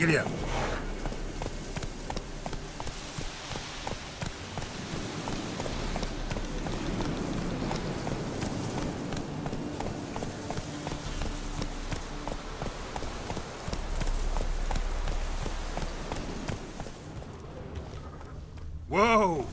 Giddy up. Whoa!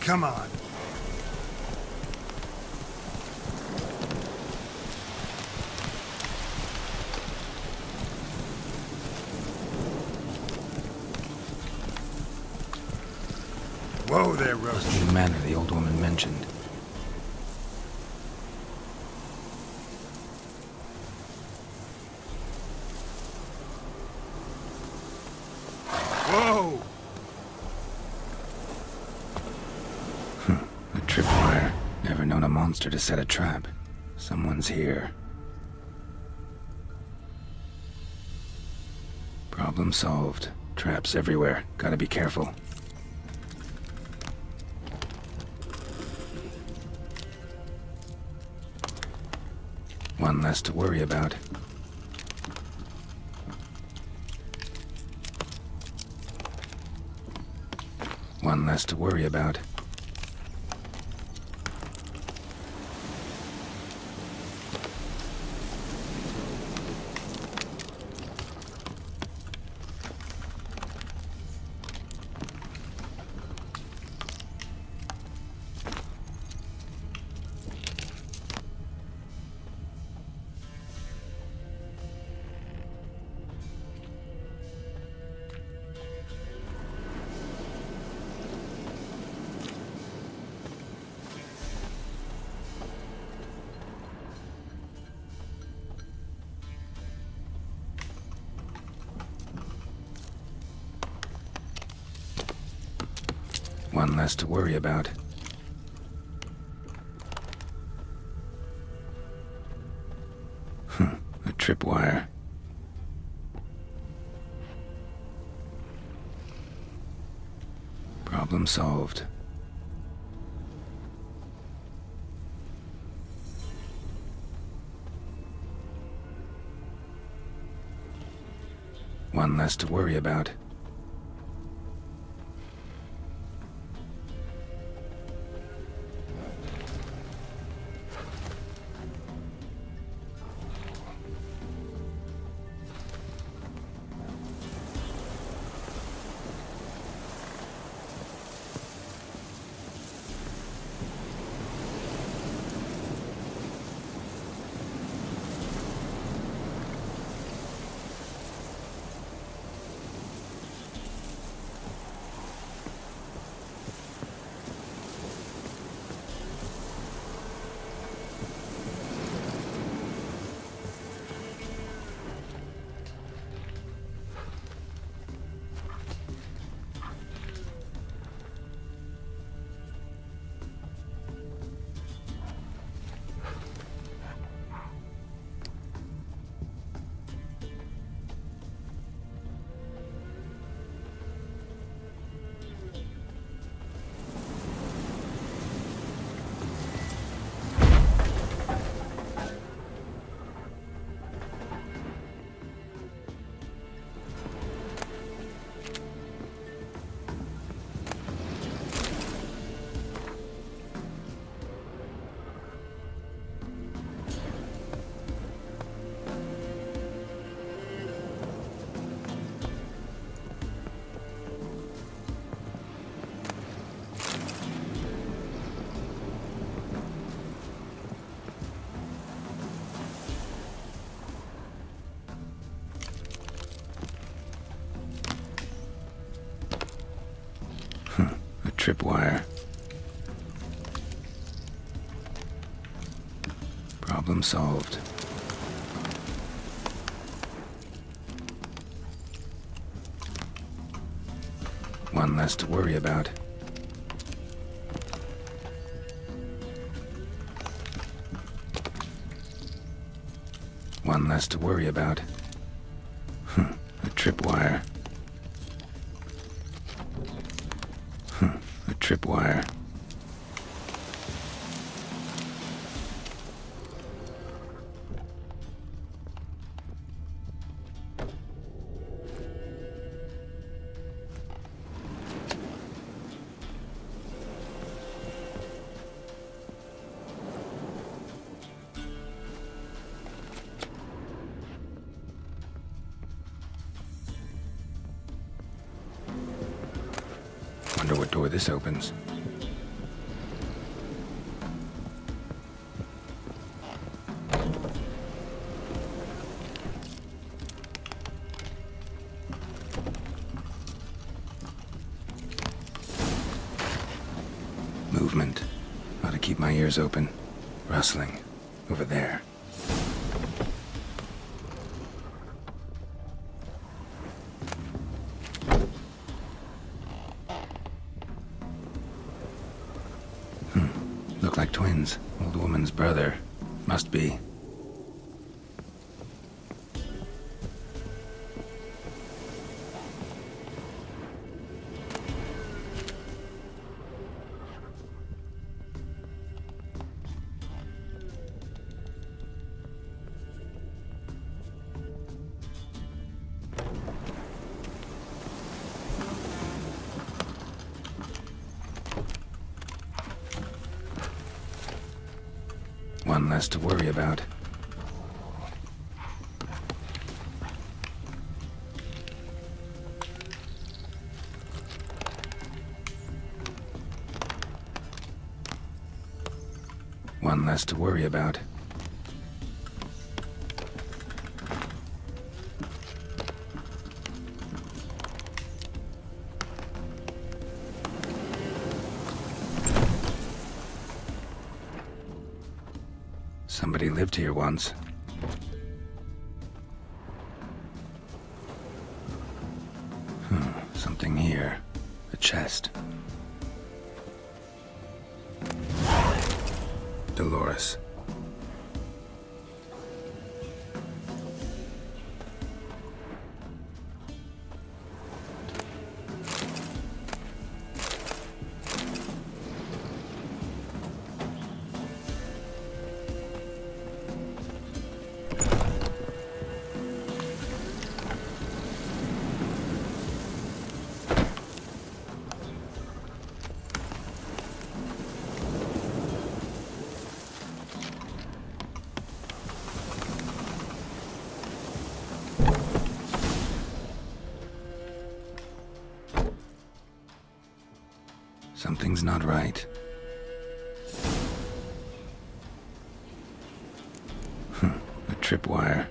Come on. Whoa there, Roach. The manner the old woman mentioned. Whoa! A tripwire. Never known a monster to set a trap. Someone's here. Problem solved. Traps everywhere. Gotta be careful. One less to worry about. One less to worry about. One less to worry about. A tripwire. Problem solved. One less to worry about. tripwire. Problem solved. One less to worry about. One less to worry about. A tripwire. A tripwire. Wonder what door this opens. Movement. Ought to keep my ears open. Rustling. Over there. Look like twins. Old woman's brother. Must be. One less to worry about. One less to worry about. Somebody lived here once. Something here. A chest. Dolores. Something's not right. A tripwire.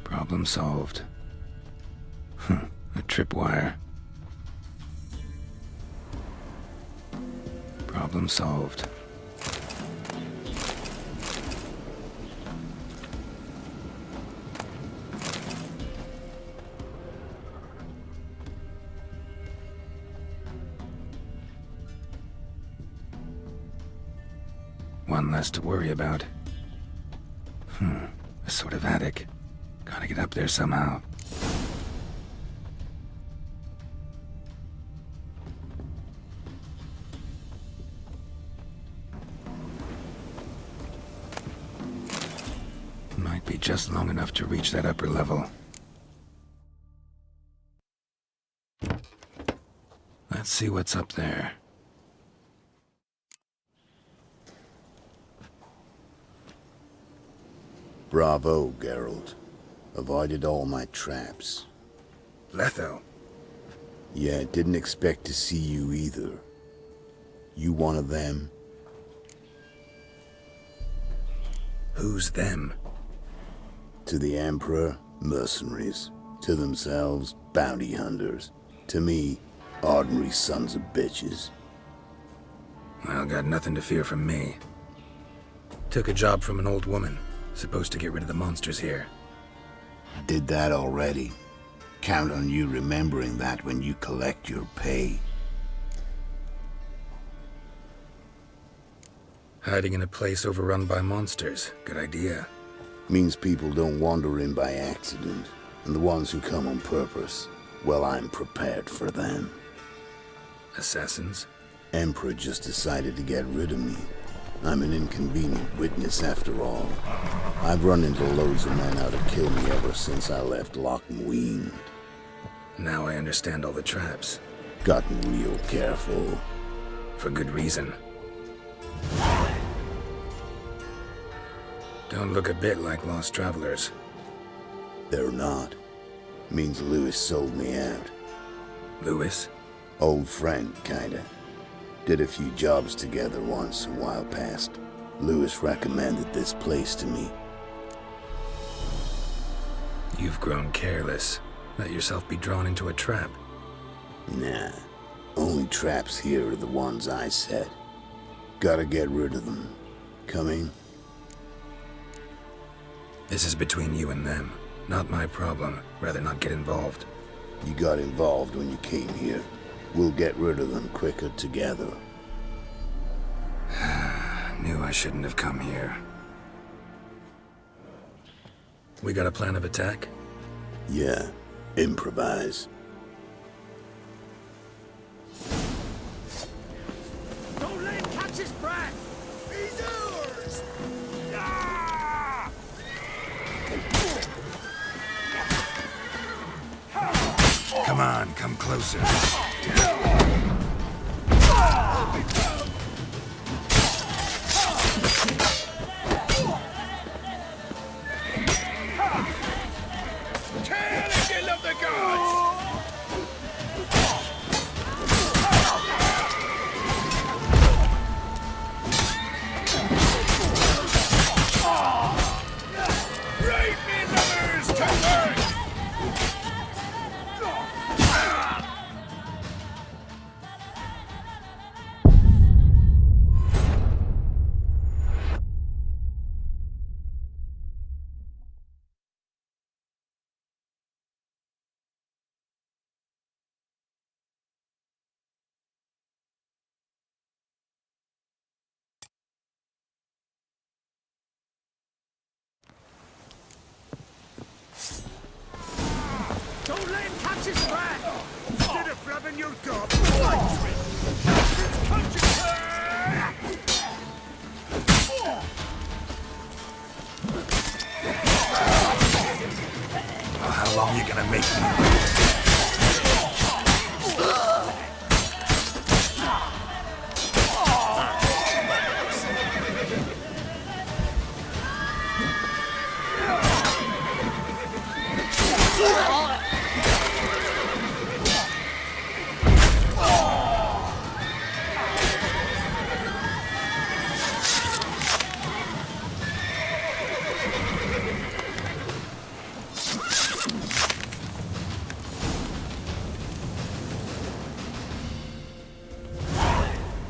Problem solved. A tripwire. Problem solved. One less to worry about. A sort of attic. Gotta get up there somehow. Might be just long enough to reach that upper level. Let's see what's up there. Bravo, Geralt. Avoided all my traps. Letho. Yeah, didn't expect to see you either. You one of them? Who's them? To the Emperor, mercenaries. To themselves, bounty hunters. To me, ordinary sons of bitches. Well, got nothing to fear from me. Took a job from an old woman. Supposed to get rid of the monsters here. Did that already. Count on you remembering that when you collect your pay. Hiding in a place overrun by monsters. Good idea. Means people don't wander in by accident. And the ones who come on purpose, well, I'm prepared for them. Assassins? Emperor just decided to get rid of me. I'm an inconvenient witness after all. I've run into loads of men out to kill me ever since I left Lochmuin. Now I understand all the traps. Gotten real careful. For good reason. Don't look a bit like lost travelers. They're not. Means Lewis sold me out. Lewis? Old friend, kinda. Did a few jobs together once a while past. Lewis recommended this place to me. You've grown careless. Let yourself be drawn into a trap. Nah. Only traps here are the ones I set. Gotta get rid of them. Coming? This is between you and them. Not my problem. Rather not get involved. You got involved when you came here. We'll get rid of them quicker together. Knew I shouldn't have come here. We got a plan of attack? Yeah. Improvise. Don't let him catch his breath! He's ours! Ah! Come on, come closer. Don't let him catch his breath! Instead of rubbing your gob, how long are you gonna make me?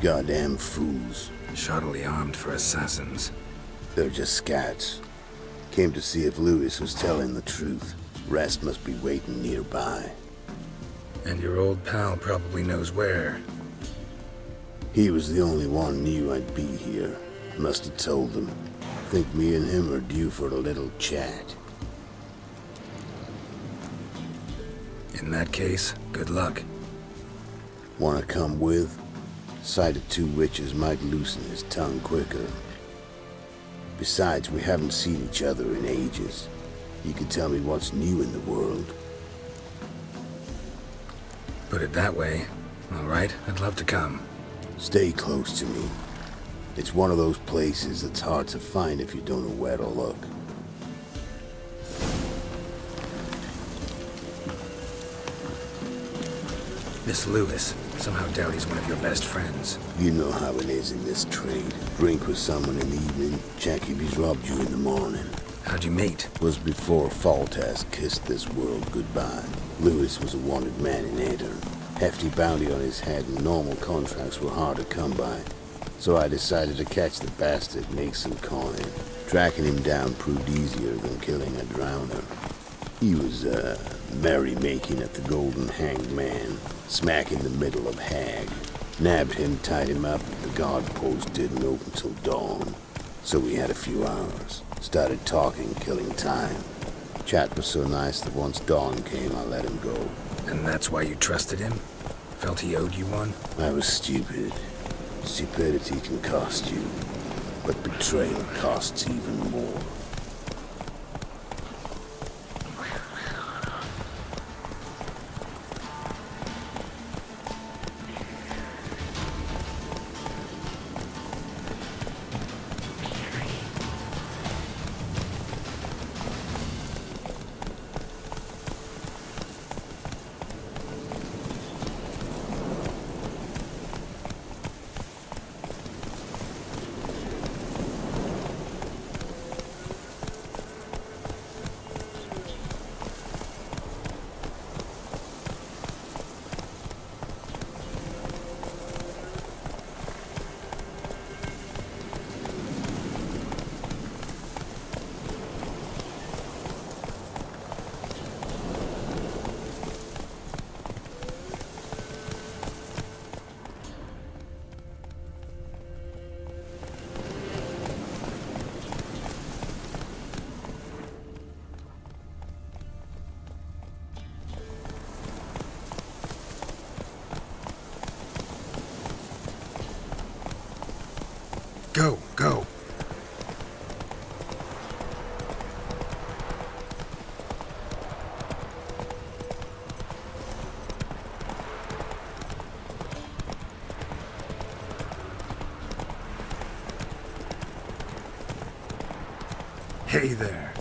Goddamn fools. Shoddily armed for assassins. They're just scats. Came to see if Lewis was telling the truth. Rest must be waiting nearby. And your old pal probably knows where. He was the only one knew I'd be here. Must have told them. Think me and him are due for a little chat. In that case, good luck. Wanna come with? Sight of two witches might loosen his tongue quicker. Besides, we haven't seen each other in ages. You can tell me what's new in the world. Put it that way. All right, I'd love to come. Stay close to me. It's one of those places that's hard to find if you don't know where to look. This Lewis, somehow doubt he's one of your best friends. You know how it is in this trade. Drink with someone in the evening, check if he's robbed you in the morning. How'd you meet? Was before Faltas kissed this world goodbye. Lewis was a wanted man in Aether. Hefty bounty on his head and normal contracts were hard to come by. So I decided to catch the bastard, make some coin. Tracking him down proved easier than killing a drowner. He was, merrymaking at the Golden Hanged Man, smack in the middle of Hag. Nabbed him, tied him up, the guard post didn't open till dawn. So we had a few hours. Started talking, killing time. Chat was so nice that once dawn came, I let him go. And that's why you trusted him? Felt he owed you one? I was stupid. Stupidity can cost you, but betrayal costs even more. Go, go. Hey there.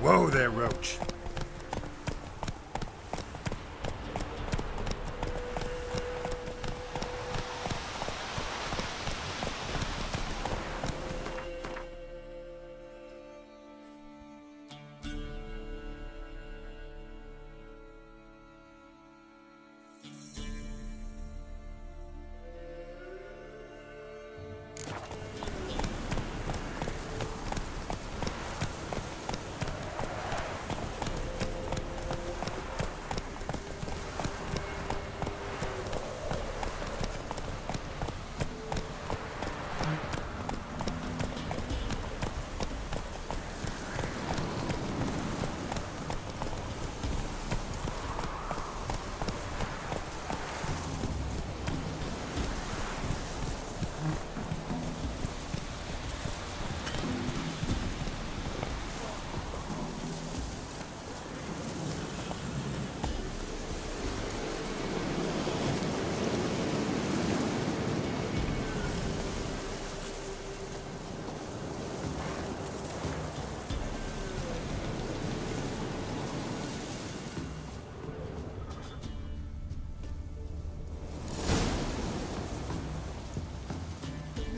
Whoa there, Roach.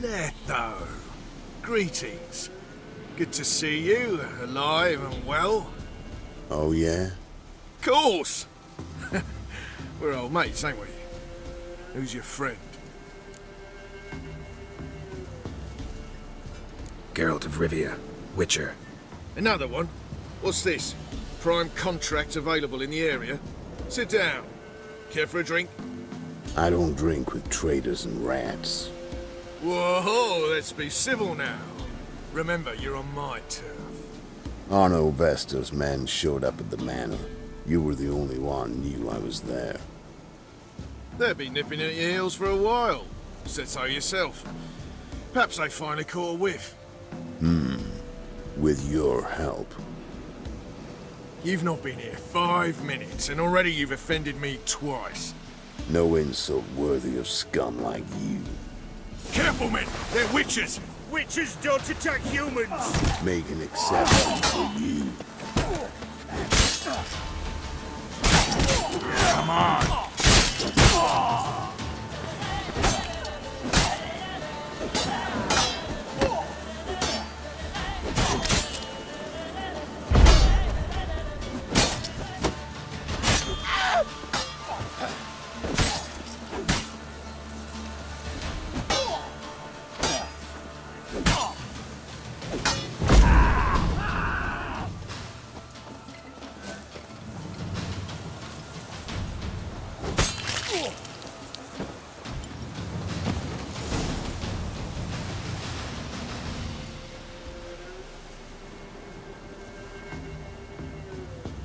Letho. Greetings. Good to see you, alive and well. Oh, yeah? Course! We're old mates, ain't we? Who's your friend? Geralt of Rivia, Witcher. Another one? What's this? Prime contract available in the area? Sit down. Care for a drink? I don't drink with traitors and rats. Whoa, let's be civil now. Remember, you're on my turf. Arno Vestor's men showed up at the manor. You were the only one knew I was there. They'll be nipping at your heels for a while. Said so yourself. Perhaps they finally caught a whiff. With your help. You've not been here 5 minutes, and already you've offended me twice. No insult worthy of scum like you. Careful, men! They're witches! witches don't attack humans! Make an exception for you. Come on!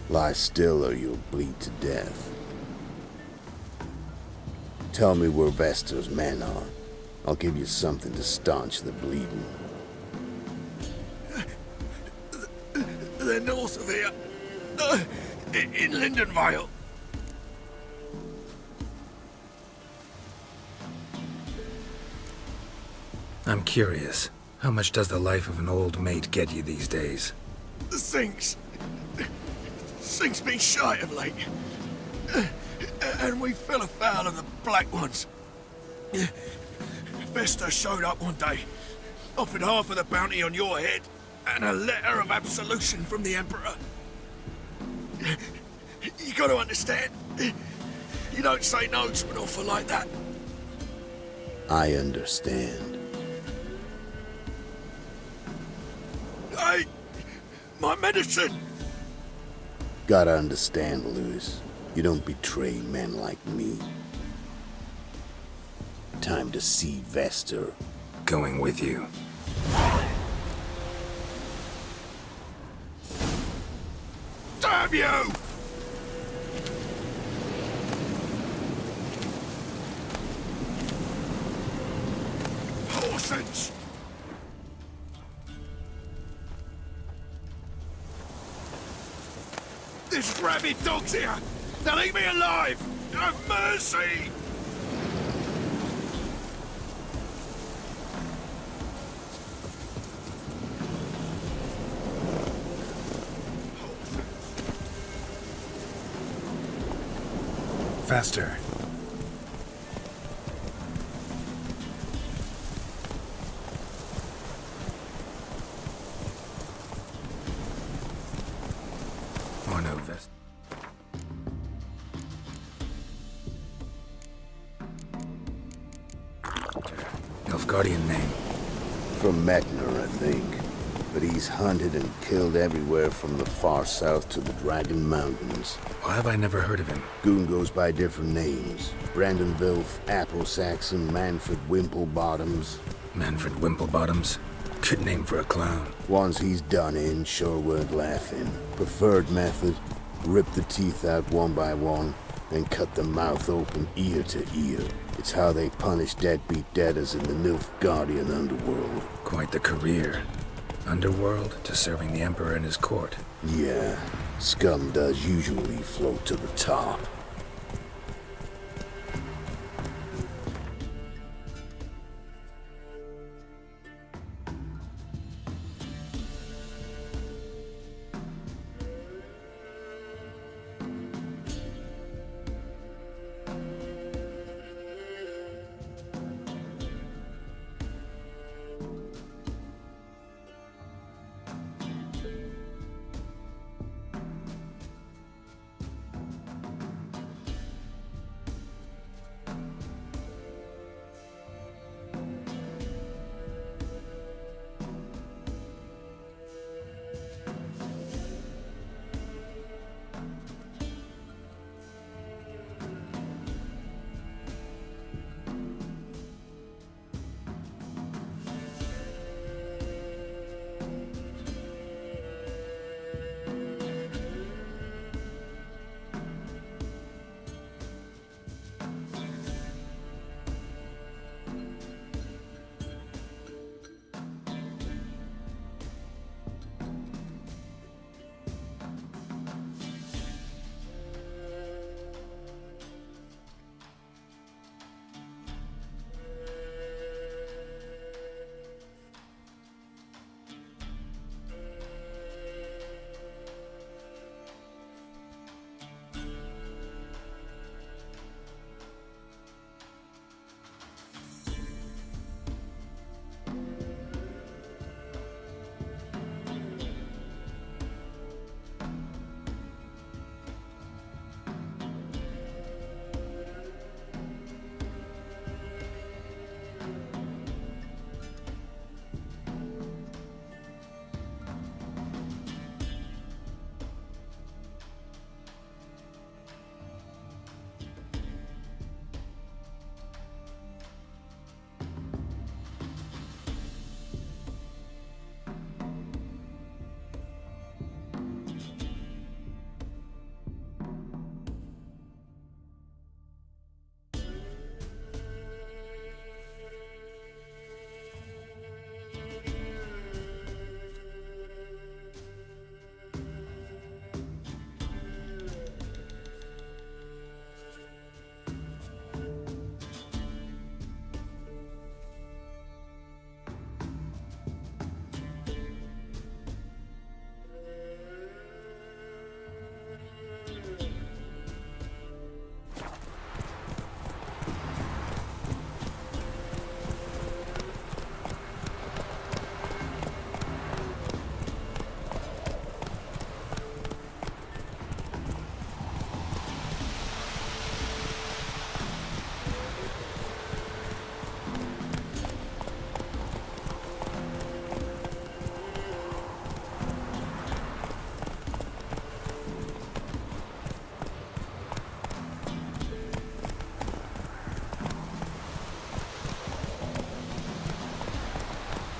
Lie still or you'll bleed to death. Tell me where Vester's men are. I'll give you something to staunch the bleeding. They're north of here. In Lindenvale. I'm curious. How much does the life of an old mate get you these days? Sink's been shy of late. And we fell afoul of the Black Ones. Vesta showed up one day, offered half of the bounty on your head, and a letter of absolution from the Emperor. You gotta understand, you don't say no to an offer like that. I understand. Hey, my medicine! Gotta understand, Lewis. You don't betray men like me. Time to see Vester. Going with you. Damn you! Horses! There's rabid dogs here! Now leave me alive! Have mercy! Faster. Oh no, Vest. Nilfgaardian name. From Metner, I think. But he's hunted and killed everywhere from the far south to the Dragon Mountains. Why have I never heard of him? Goon goes by different names. Brandon Vilf, Apple Saxon, Manfred Wimplebottoms. Manfred Wimplebottoms? Good name for a clown. Ones he's done in sure weren't laughing. Preferred method, rip the teeth out one by one, then cut the mouth open ear to ear. It's how they punish deadbeat debtors in the Nilfgaardian underworld. Quite the career. Underworld to serving the Emperor in his court. Yeah, scum does usually float to the top.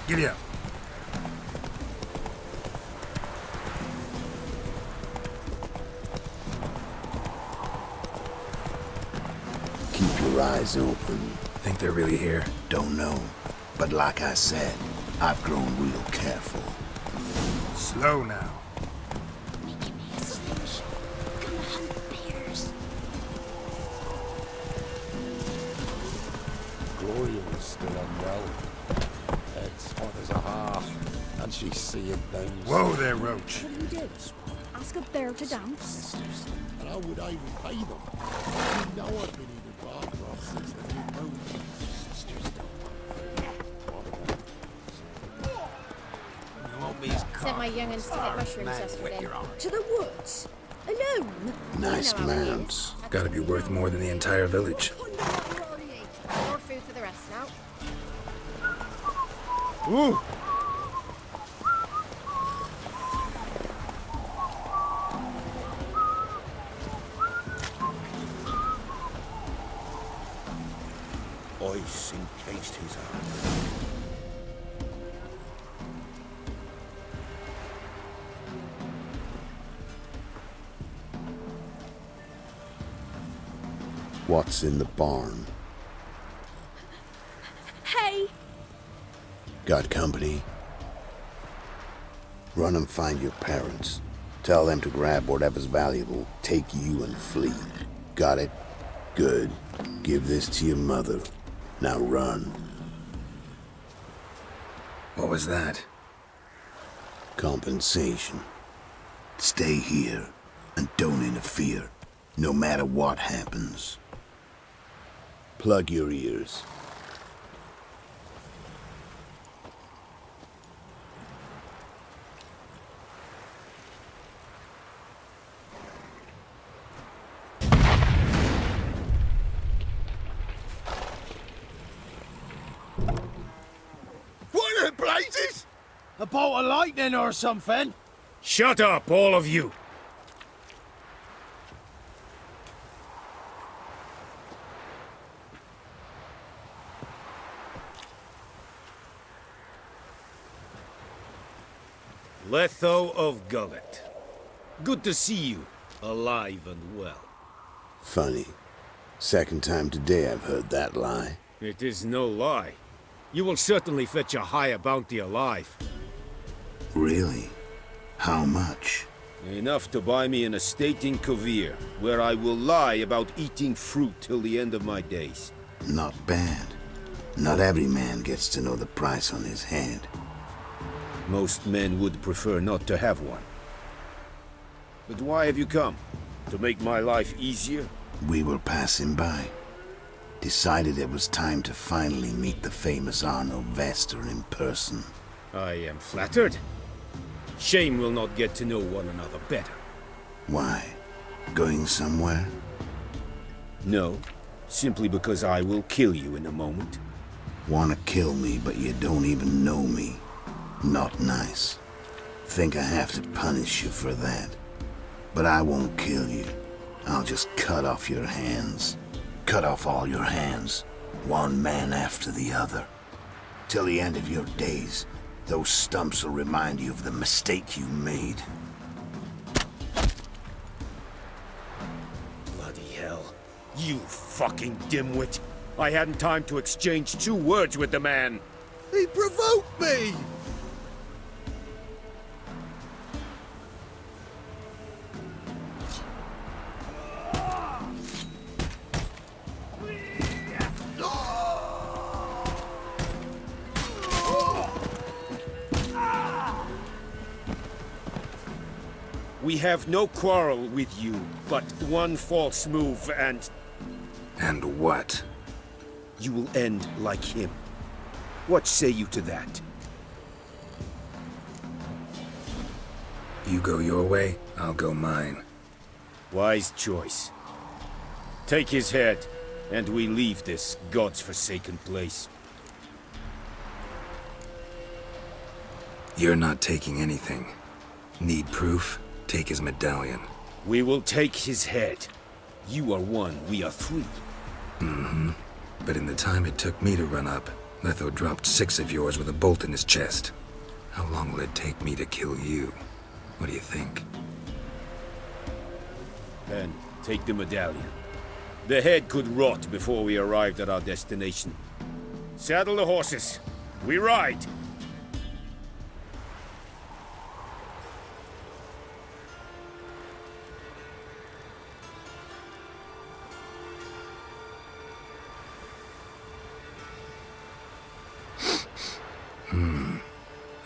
Giddy up. Keep your eyes open. Think they're really here? Don't know. But like I said, I've grown real careful. Slow now. Gloria was still unwell. Head's hot as a half, and she's seeing things. Whoa there, Roach. What do you do? Ask a bear to dance? And how would I repay them? You know I've been eating bar grass since the new moon. Sent my young'uns to get mushrooms yesterday. To the woods? Alone? Nice You know how it mounts. Gotta be worth more than the entire village. More food for the rest now. Ooh! Ice encased his arm. What's in the barn? Hey! Got company? Run and find your parents. Tell them to grab whatever's valuable, take you and flee. Got it? Good. Give this to your mother. Now run. What was that? Compensation. Stay here and don't interfere, no matter what happens. Plug your ears. What the blazes? A bolt of lightning or something? Shut up, all of you. Letho of Gullet. Good to see you, alive and well. Funny. Second time today I've heard that lie. It is no lie. You will certainly fetch a higher bounty alive. Really? How much? Enough to buy me an estate in Kovir, where I will lie about eating fruit till the end of my days. Not bad. Not every man gets to know the price on his head. Most men would prefer not to have one. But why have you come? To make my life easier? We were passing by. Decided it was time to finally meet the famous Arno Vester in person. I am flattered. Shame we'll not get to know one another better. Why? Going somewhere? No, simply because I will kill you in a moment. Wanna kill me, but you don't even know me. Not nice. Think I have to punish you for that. But I won't kill you. I'll just cut off your hands. Cut off all your hands, one man after the other. Till the end of your days, those stumps will remind you of the mistake you made. Bloody hell. You fucking dimwit. I hadn't time to exchange 2 words with the man. He provoked me! We have no quarrel with you, but one false move and And what? you will end like him. What say you to that? You go your way, I'll go mine. Wise choice. Take his head, and we leave this God's forsaken place. You're not taking anything. Need proof? Take his medallion. We will take his head. You are 1, we are 3. But in the time it took me to run up, Letho dropped 6 of yours with a bolt in his chest. How long will it take me to kill you? What do you think? Then, take the medallion. The head could rot before we arrived at our destination. Saddle the horses. We ride!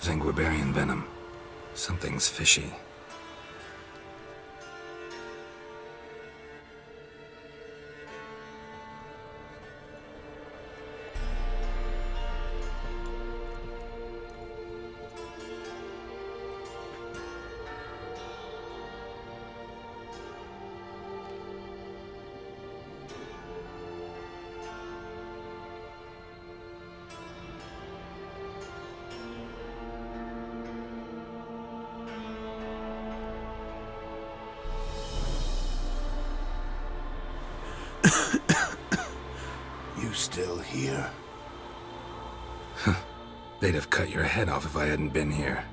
Zanguibarian venom. Something's fishy. You still here? They'd have cut your head off if I hadn't been here.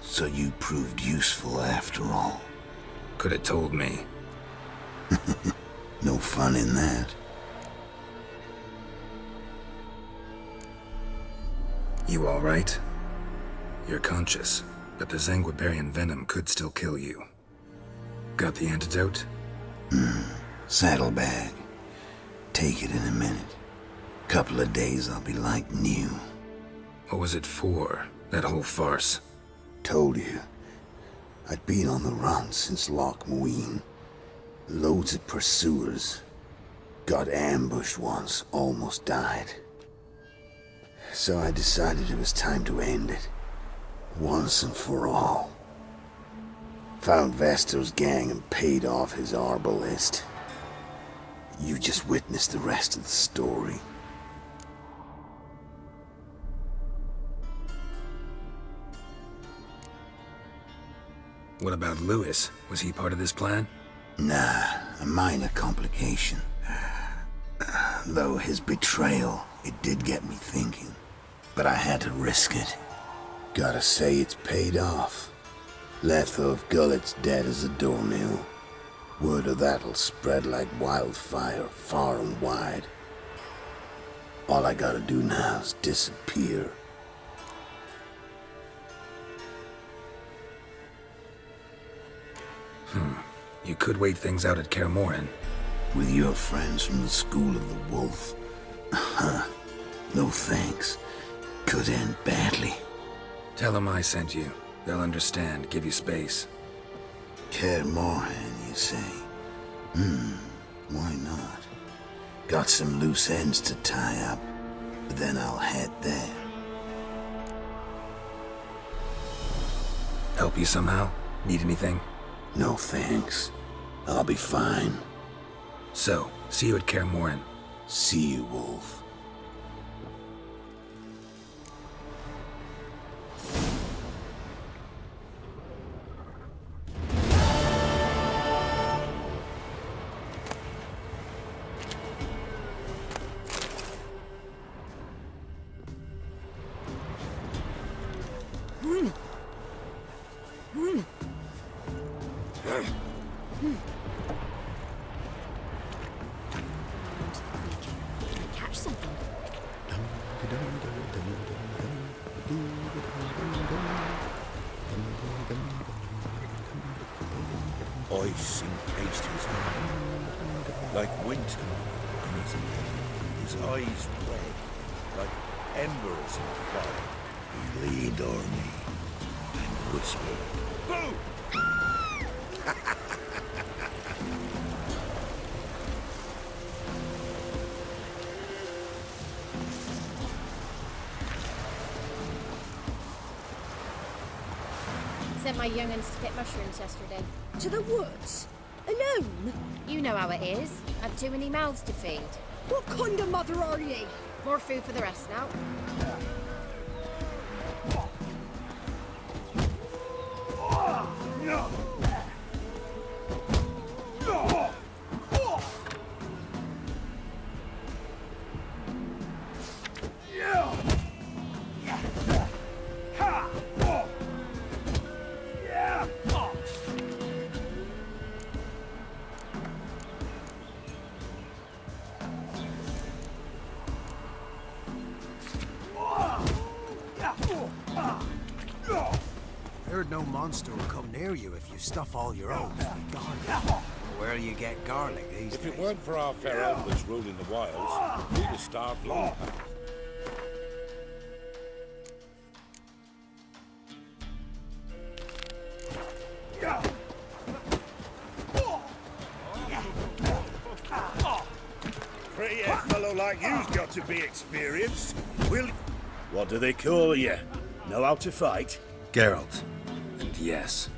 So you proved useful after all. Could have told me. No fun in that. You all right? You're conscious, but the Zanguibarian venom could still kill you. Got the antidote? Saddlebag. Take it in a minute. Couple of days I'll be like new. What was it for, that whole farce? Told you. I'd been on the run since Loch Muin. Loads of pursuers. Got ambushed once, almost died. So I decided it was time to end it. Once and for all. Found Vestor's gang and paid off his arbalist. You just witnessed the rest of the story. What about Lewis? Was he part of this plan? Nah, a minor complication. Though his betrayal, it did get me thinking. But I had to risk it. Gotta say it's paid off. Letho of Gullet's dead as a doornail. Word of that'll spread like wildfire far and wide. All I gotta do now is disappear. You could wait things out at Kaer Morhen. With your friends from the School of the Wolf. No thanks. Could end badly. Tell them I sent you. They'll understand, give you space. Kaer Morhen, you say? Why not? Got some loose ends to tie up, but then I'll head there. Help you somehow? Need anything? No thanks. I'll be fine. So, see you at Kaer Morhen. See you, Wolf. Catch something. Ice encased his hand, like winter in his mane. His eyes red, like embers in fire. He leaned o'er me and whispered. Boo! Sent my young'uns to pick mushrooms yesterday. To the woods? Alone? You know how it is. I've too many mouths to feed. What kind of mother are ye? More food for the rest now. Heard no monster will come near you if you stuff all your own with garlic. Where do you get garlic these If days? it weren't for our fair elders ruling the wilds, we'd have starved long past. Pretty a fellow like you's got to be experienced. Will... What do they call you? Know how to fight? Geralt. And yes.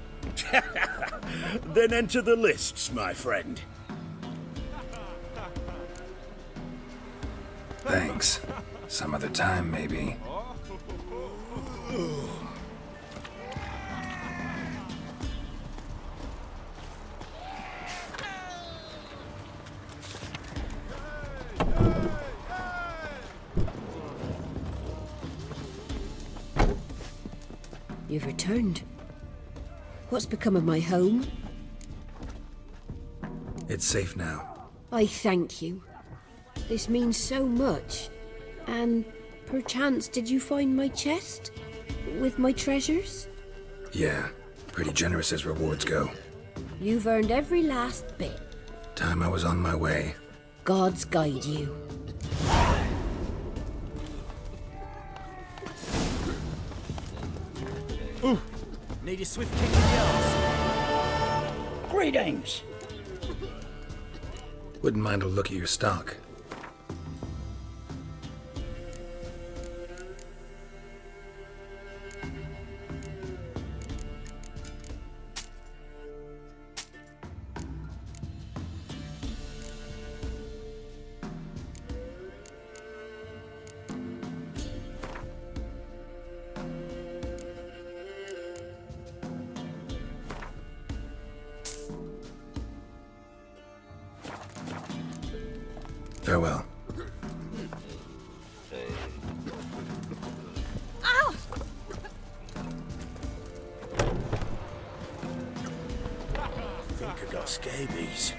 Then enter the lists, my friend. Thanks. Some other time, maybe. You've returned. What's become of my home? It's safe now. I thank you. This means so much. And perchance did you find my chest? With my treasures? Yeah, pretty generous as rewards go. You've earned every last bit. Time I was on my way. Gods guide you. Need a swift kick in the arse. Greetings. Wouldn't mind a look at your stock. Farewell. Ow! Think I got scabies.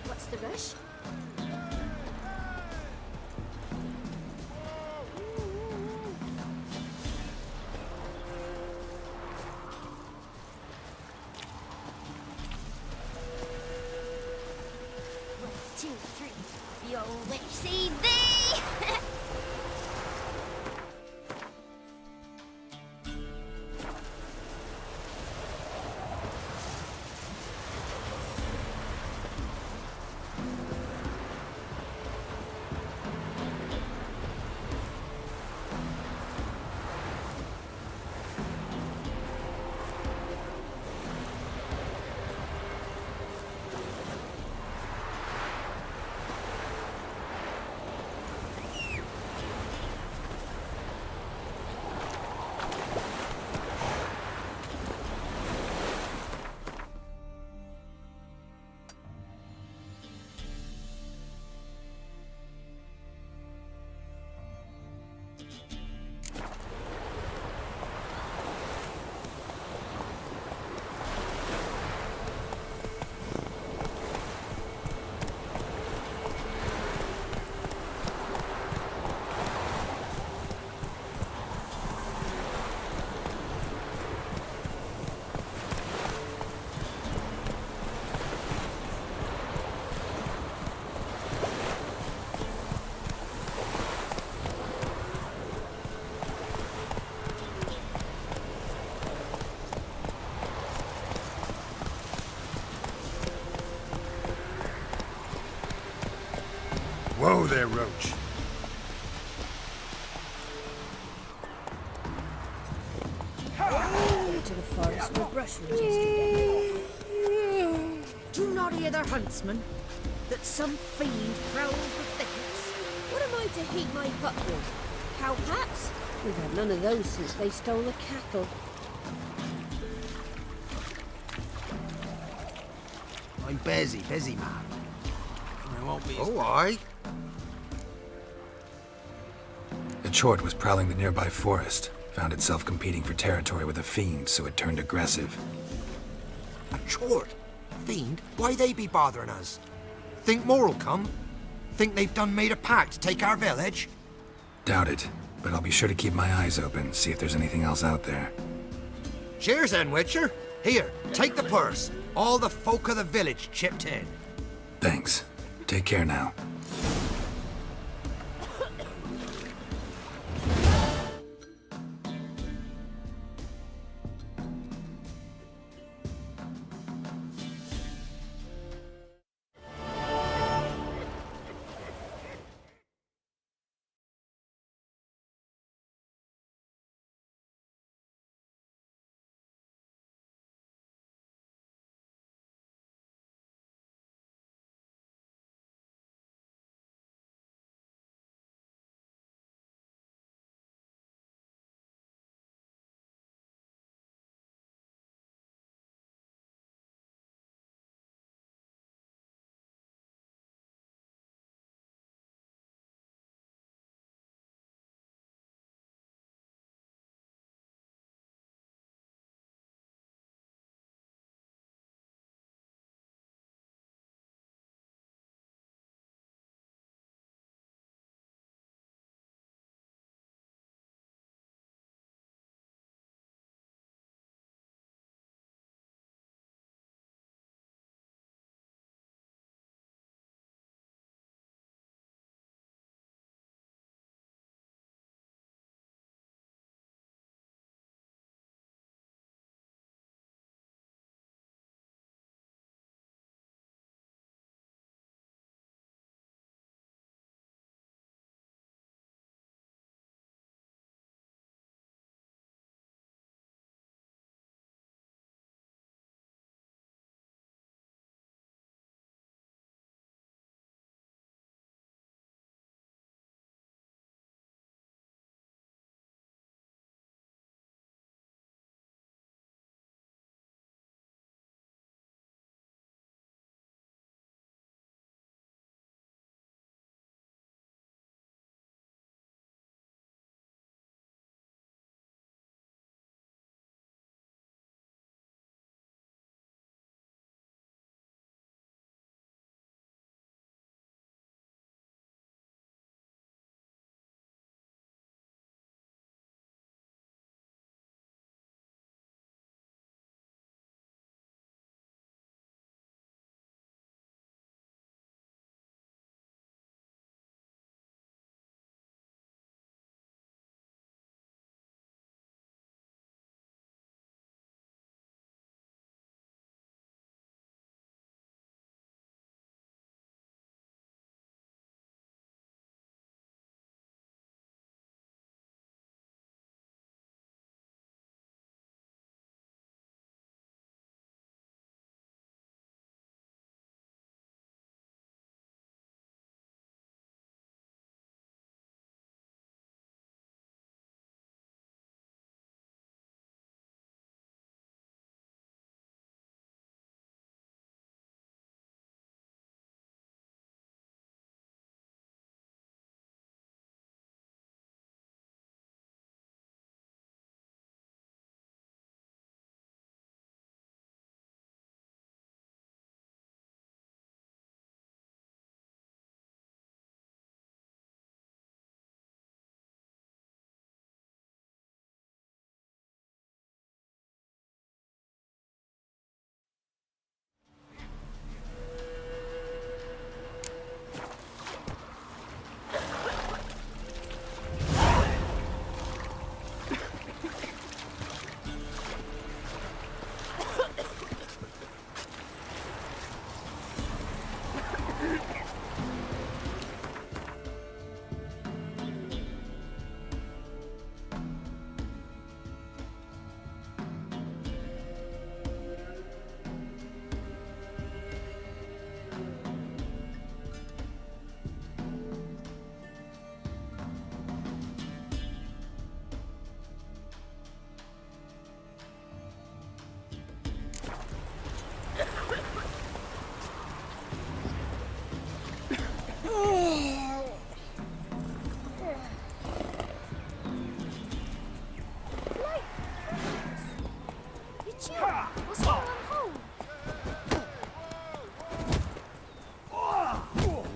What's the rush? One, two, three. Your wish see thee! Whoa there, Roach. Into the forest for brushwood yesterday. Do you not hear the huntsman? That some fiend prowls the thickets? What am I to heat my hut with? Cow hats? We've had none of those since they stole the cattle. I'm busy, man. I won't be. Oh, aye. A chort was prowling the nearby forest, found itself competing for territory with a fiend, so it turned aggressive. A chort? Fiend? Why they be bothering us? Think more'll come? Think they've done made a pact to take our village? Doubt it, but I'll be sure to keep my eyes open, see if there's anything else out there. Cheers then, Witcher. Here, take the purse. All the folk of the village chipped in. Thanks. Take care now.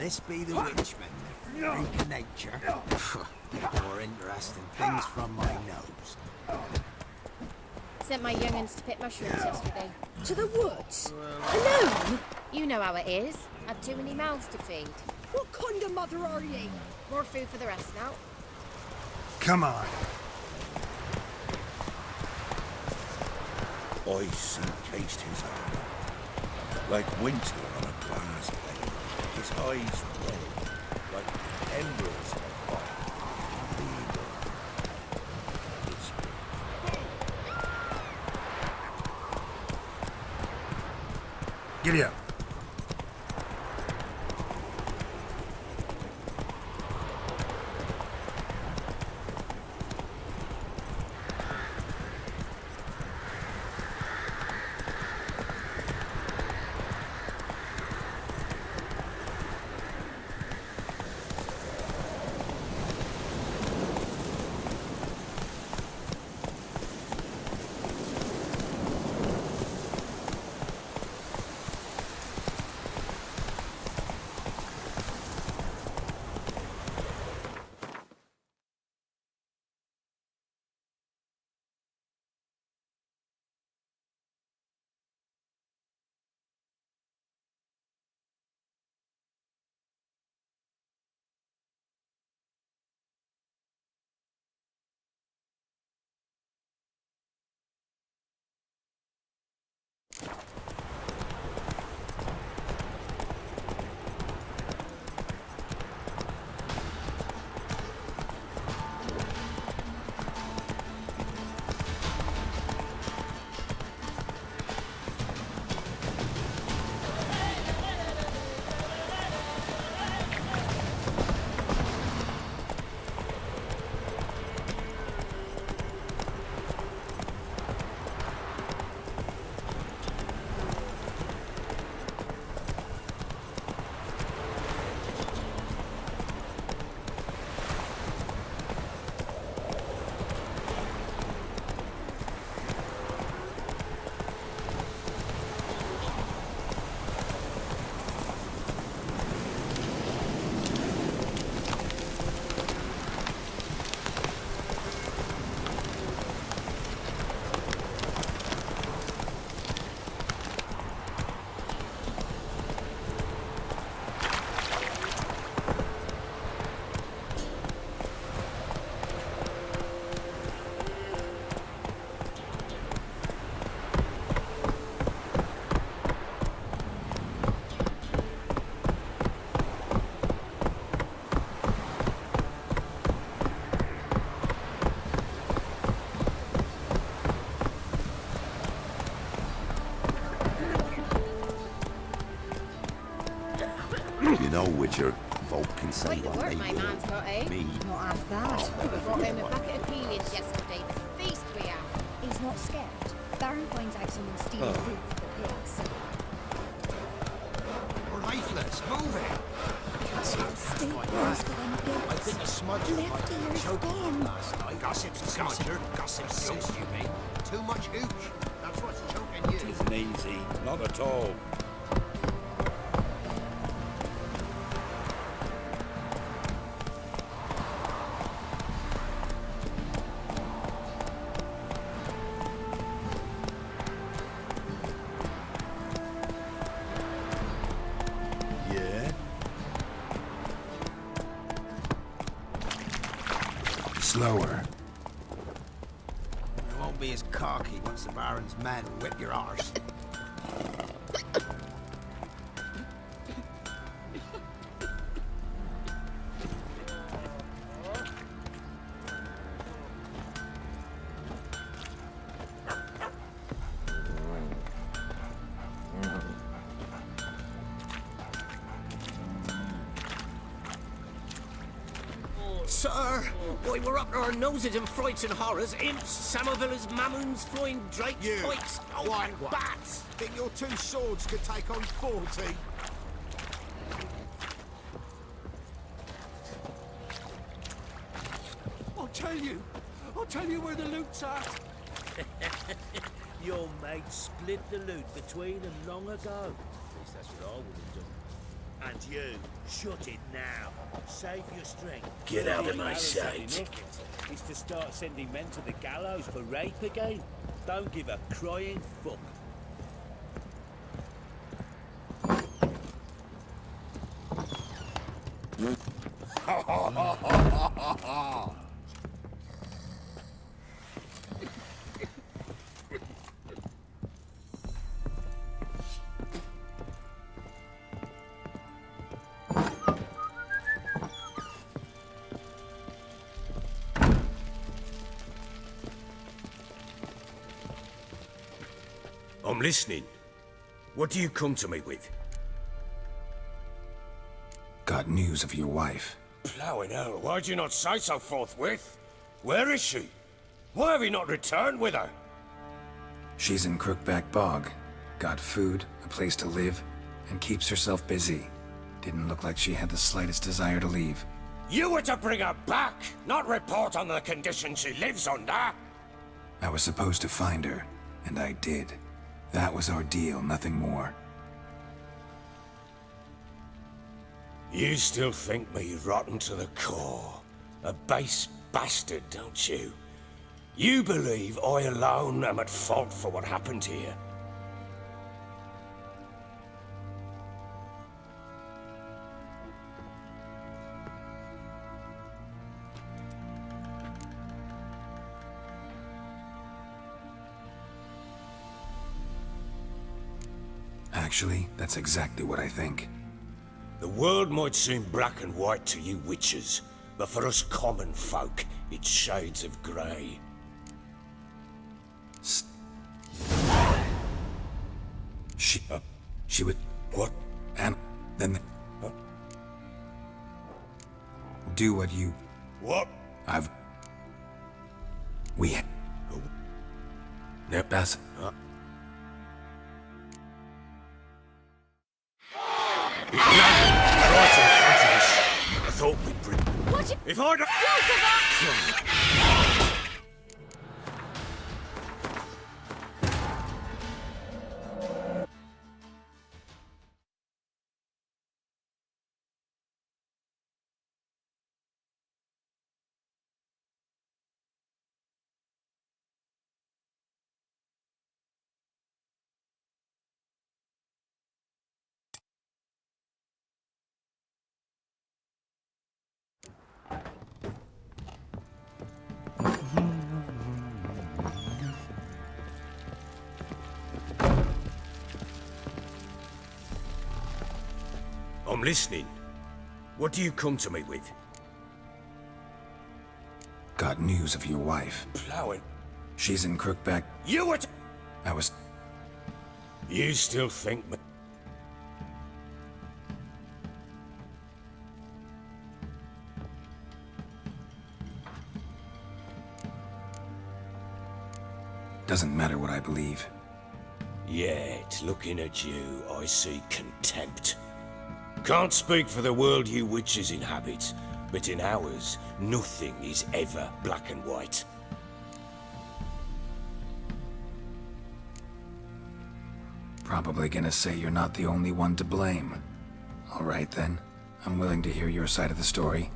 This be the witchman, freak of nature. More interesting things from my nose. Sent my young'uns to pick mushrooms yesterday. To the woods? Alone? You know how it is. Had too many mouths to feed. What kind of mother are ye? More food for the rest now. Come on. Ice encased his armor, like winter on a brass plate. His eyes red, like embers of fire. Giddy up. You know, Witcher, folk can say Quite the what work they my will. man's got, eh? Me, Not half bad. We brought home a bucket of peelings yesterday. The feast we had. He's not scared. Baron finds out someone stealing food for the pigs. We're lifeless. Move it. Stay close to them pigs. I think a smudger might Left have ears choked gone. him last night. Gossip's a smudger. Gossip's so you mean. Too much hooch. That's what's choking you. Isn't easy, not at all. Yeah? Slower. You won't be as cocky once the Baron's men whip your arse. Sir, why we're up to our noses in frights and horrors, imps, Samovillas, mammons, flying drakes, You. pikes, and bats. Think your two swords could take on 40? I'll tell you where the loot's at. Your mate split the loot between them long ago. At least that's what I would have done. And you, shut it now. Save your strength. Get out of my Alice sight. had enough is to start sending men to the gallows for rape again. Don't give a crying fuck. I'm listening. What do you come to me with? Got news of your wife. Plowing hell, why'd you not say so forthwith? Where is she? Why have you not returned with her? She's in Crookback Bog. Got food, a place to live, and keeps herself busy. Didn't look like she had the slightest desire to leave. You were to bring her back, not report on the conditions she lives under. I was supposed to find her, and I did. That was our deal, nothing more. You still think me rotten to the core. A base bastard, don't you? You believe I alone am at fault for what happened here. Actually, that's exactly what I think. The world might seem black and white to you witches, but for us common folk, it's shades of grey. She would... What? And then... Do what you... What? We... Now, pass... Right in front of us. I thought we'd bring... What? If I'd... I'm listening. What do you come to me with? Got news of your wife. Plowing. She's in Crookback... You were... I was... You still think me... Doesn't matter what I believe. Yet, looking at you, I see contempt. Can't speak for the world you witches inhabit, but in ours, nothing is ever black and white. Probably gonna say you're not the only one to blame. All right then. I'm willing to hear your side of the story.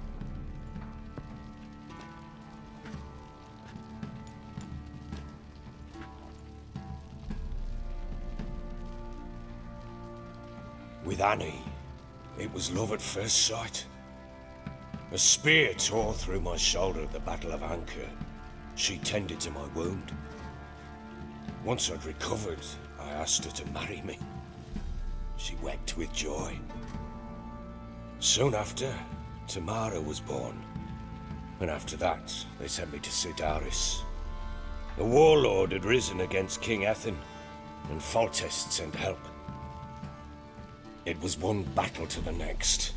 With Annie, it was love at first sight. A spear tore through my shoulder at the Battle of Anchor. She tended to my wound. Once I'd recovered, I asked her to marry me. She wept with joy. Soon after, Tamara was born. And after that, they sent me to Sidaris. A warlord had risen against King Ethan, and Foltest sent help. It was one battle to the next,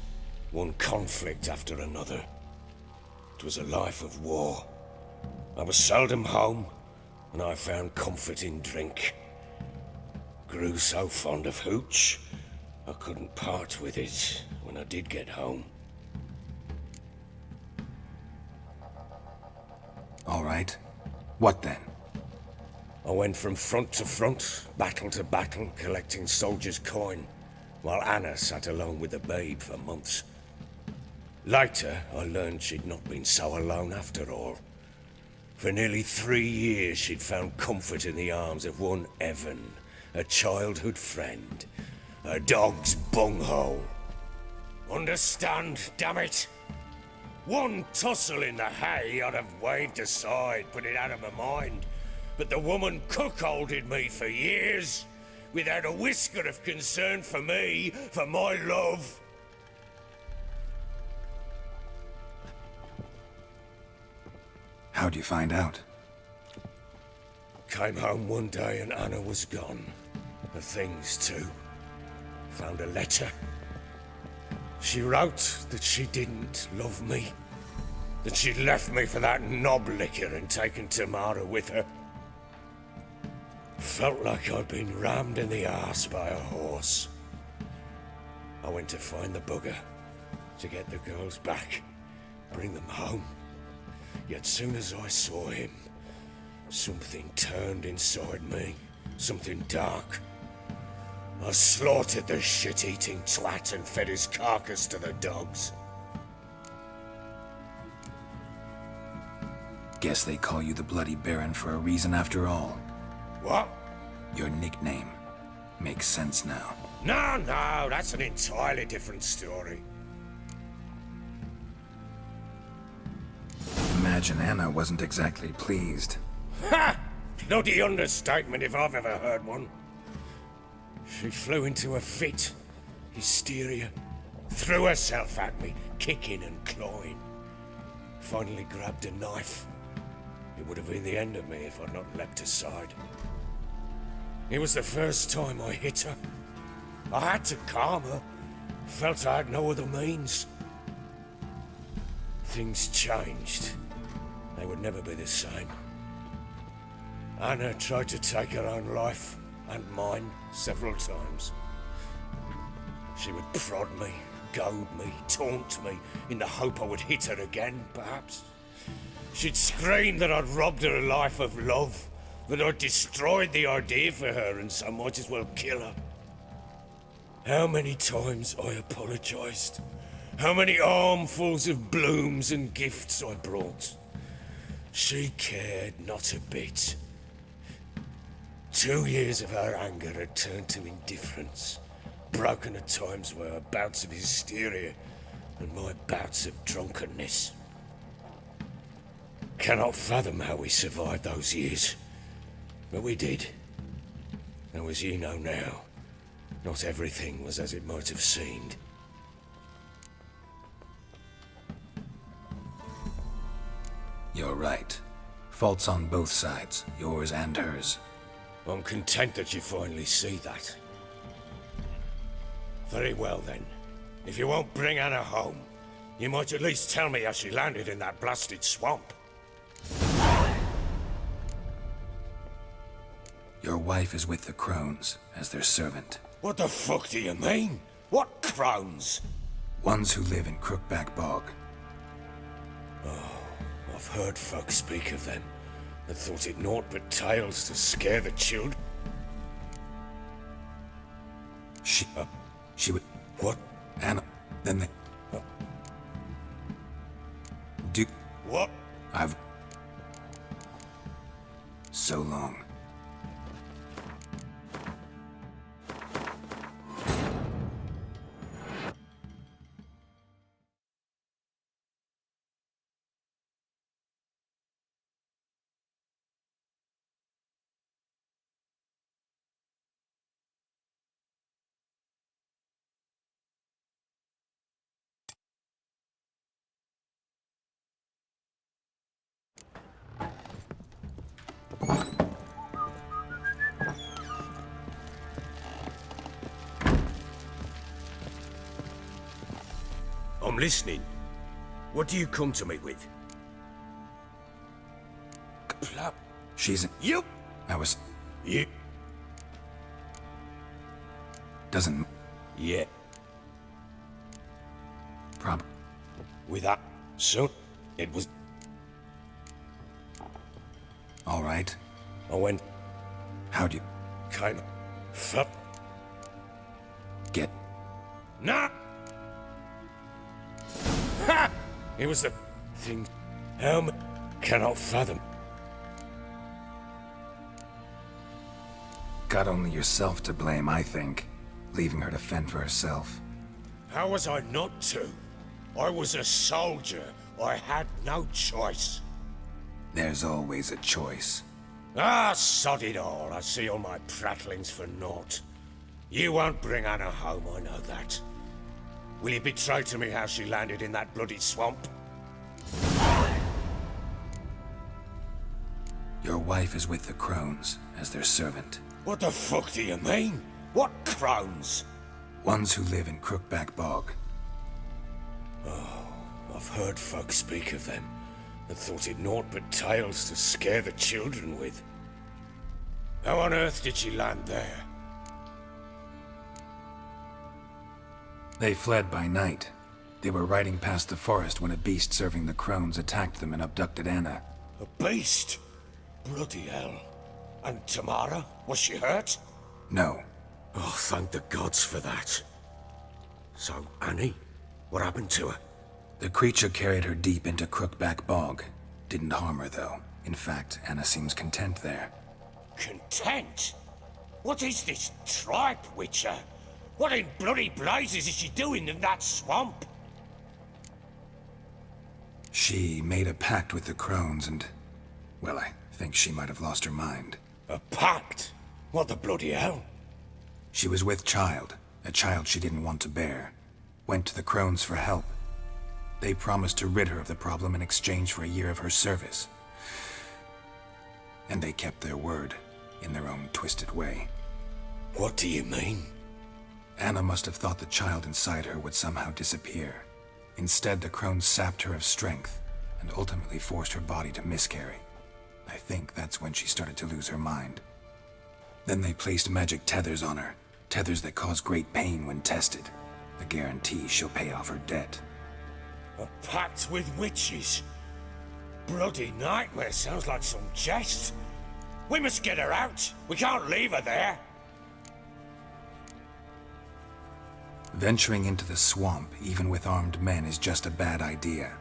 one conflict after another. It was a life of war. I was seldom home, and I found comfort in drink. Grew so fond of hooch, I couldn't part with it when I did get home. All right. What then? I went from front to front, battle to battle, collecting soldiers' coin. while Anna sat alone with the babe for months. Later, I learned she'd not been so alone after all. For nearly 3 years, she'd found comfort in the arms of one Evan, a childhood friend, a dog's bunghole. Understand, damn it? One tussle in the hay I'd have waved aside, put it out of my mind. But the woman cuckolded me for years, without a whisker of concern for me, for my love. How'd you find out? Came home one day and Anna was gone. Her things too. Found a letter. She wrote that she didn't love me. That she'd left me for that knob licker and taken Tamara with her. Felt like I'd been rammed in the arse by a horse. I went to find the bugger, to get the girls back, bring them home. Yet soon as I saw him, something turned inside me, something dark. I slaughtered the shit-eating twat and fed his carcass to the dogs. Guess they call you the Bloody Baron for a reason after all. What? Your nickname. Makes sense now. No, that's an entirely different story. Imagine Anna wasn't exactly pleased. Ha! Bloody understatement if I've ever heard one. She flew into a fit. Hysteria. Threw herself at me, kicking and clawing. Finally grabbed a knife. It would have been the end of me if I'd not leapt aside. It was the first time I hit her. I had to calm her. Felt I had no other means. Things changed. They would never be the same. Anna tried to take her own life, and mine, several times. She would prod me, goad me, taunt me, in the hope I would hit her again, perhaps. She'd scream that I'd robbed her life of love, that I'd destroyed the idea for her, and so might as well kill her. How many times I apologized. How many armfuls of blooms and gifts I brought. She cared not a bit. 2 years of her anger had turned to indifference, broken at times by her bouts of hysteria and my bouts of drunkenness. Cannot fathom how we survived those years, but we did. Though as you know now, not everything was as it might have seemed. You're right. Faults on both sides, yours and hers. I'm content that you finally see that. Very well then. If you won't bring Anna home, you might at least tell me how she landed in that blasted swamp. Your wife is with the Crones, as their servant. What the fuck do you mean? What Crones? Ones who live in Crookback Bog. Oh, I've heard folk speak of them, and thought it naught but tales to scare the children. She would... What? Anna... Then they... Do... What? I've... So long. I'm listening. What do you come to me with? Plop. She's... You! I was... You... Doesn't... Yeah. With that... So... It was... All right. I went... How'd you... Kind of... Fuck. Get... No! Ha! It was the thing. Helm cannot fathom. Got only yourself to blame, I think. Leaving her to fend for herself. How was I not to? I was a soldier. I had no choice. There's always a choice. Ah, sod it all. I see all my prattlings for naught. You won't bring Anna home, I know that. Will you betray to me how she landed in that bloody swamp? Your wife is with the Crones, as their servant. What the fuck do you mean? What crones? Ones who live in Crookback Bog. Oh, I've heard folk speak of them, and thought it naught but tales to scare the children with. How on earth did she land there? They fled by night. They were riding past the forest when a beast serving the Crones attacked them and abducted Anna. A beast? Bloody hell. And Tamara? Was she hurt? No. Oh, thank the gods for that. So, Annie? What happened to her? The creature carried her deep into Crookback Bog. Didn't harm her, though. In fact, Anna seems content there. Content? What is this tripe, Witcher? What in bloody blazes is she doing in that swamp? She made a pact with the Crones and... well, I think she might have lost her mind. A pact? What the bloody hell? She was with child, a child she didn't want to bear. Went to the Crones for help. They promised to rid her of the problem in exchange for a year of her service. And they kept their word, in their own twisted way. What do you mean? Anna must have thought the child inside her would somehow disappear. Instead, the Crones sapped her of strength, and ultimately forced her body to miscarry. I think that's when she started to lose her mind. Then they placed magic tethers on her, tethers that cause great pain when tested. A guarantee she'll pay off her debt. A pact with witches? Bloody nightmare, sounds like some jest. We must get her out. We can't leave her there. Venturing into the swamp, even with armed men, is just a bad idea.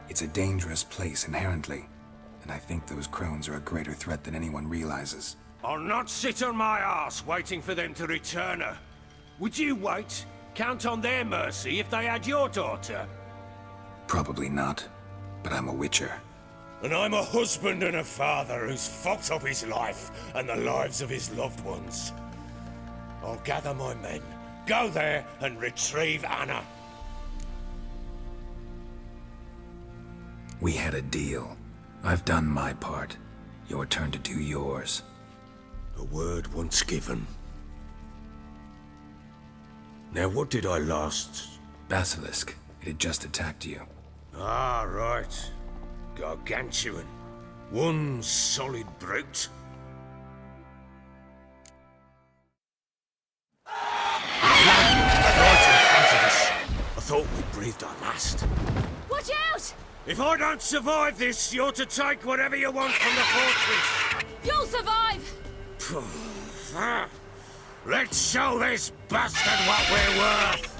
It's a dangerous place inherently, and I think those Crones are a greater threat than anyone realizes. I'll not sit on my arse waiting for them to return her. Would you wait? Count on their mercy if they had your daughter? Probably not, but I'm a witcher. And I'm a husband and a father who's fucked up his life and the lives of his loved ones. I'll gather my men, go there and retrieve Anna. We had a deal. I've done my part. Your turn to do yours. A word once given. Now what did I last... Basilisk. It had just attacked you. Ah, right. Gargantuan. One solid brute. Right in front of us. I thought we breathed our last. Watch out! If I don't survive this, you're to take whatever you want from the fortress. You'll survive! Let's show this bastard what we're worth.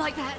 like that.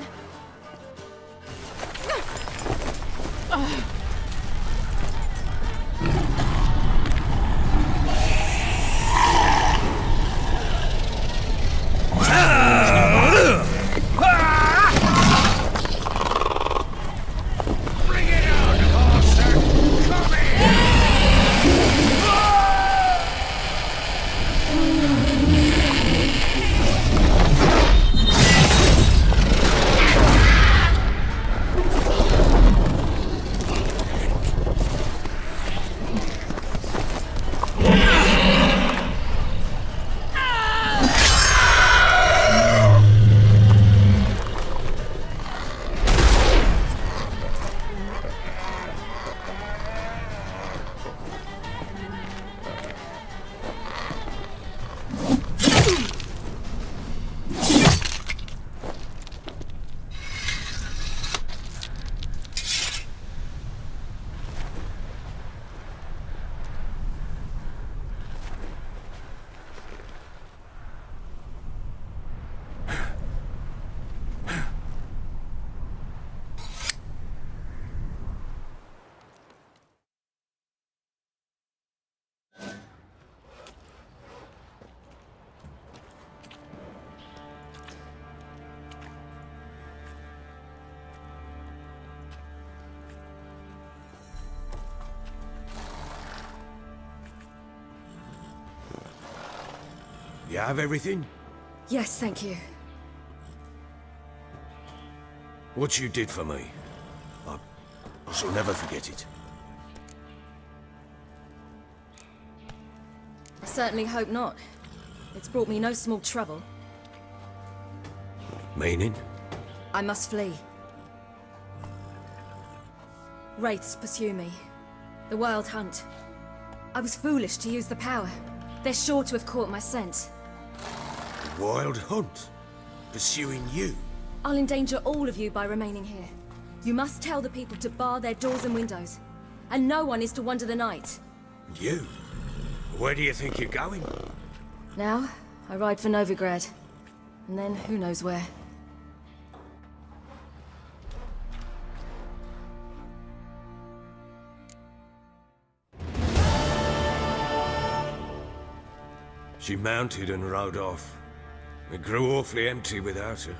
You have everything? Yes, thank you. What you did for me, I shall never forget it. I certainly hope not. It's brought me no small trouble. Meaning? I must flee. Wraiths pursue me. The Wild Hunt. I was foolish to use the power. They're sure to have caught my scent. The Wild Hunt? Pursuing you? I'll endanger all of you by remaining here. You must tell the people to bar their doors and windows. And no one is to wander the night. You? Where do you think you're going? Now, I ride for Novigrad. And then, who knows where. She mounted and rode off. It grew awfully empty without her.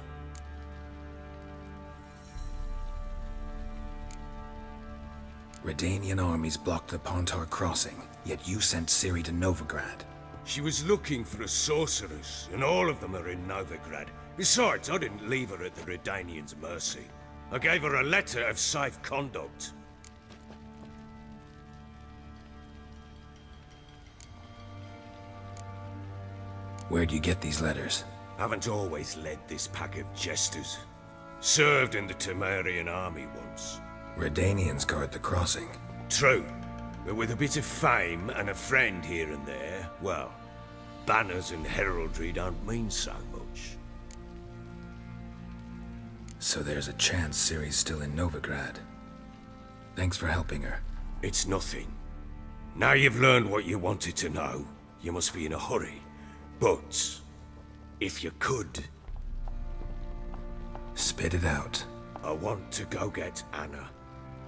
Redanian armies blocked the Pontar crossing, yet you sent Ciri to Novigrad. She was looking for a sorceress, and all of them are in Novigrad. Besides, I didn't leave her at the Redanians' mercy. I gave her a letter of safe conduct. Where'd you get these letters? Haven't always led this pack of jesters. Served in the Temerian army once. Redanians guard the crossing. True, but with a bit of fame and a friend here and there, well, banners and heraldry don't mean so much. So there's a chance Ciri's still in Novigrad. Thanks for helping her. It's nothing. Now you've learned what you wanted to know, you must be in a hurry. But, if you could... Spit it out. I want to go get Anna.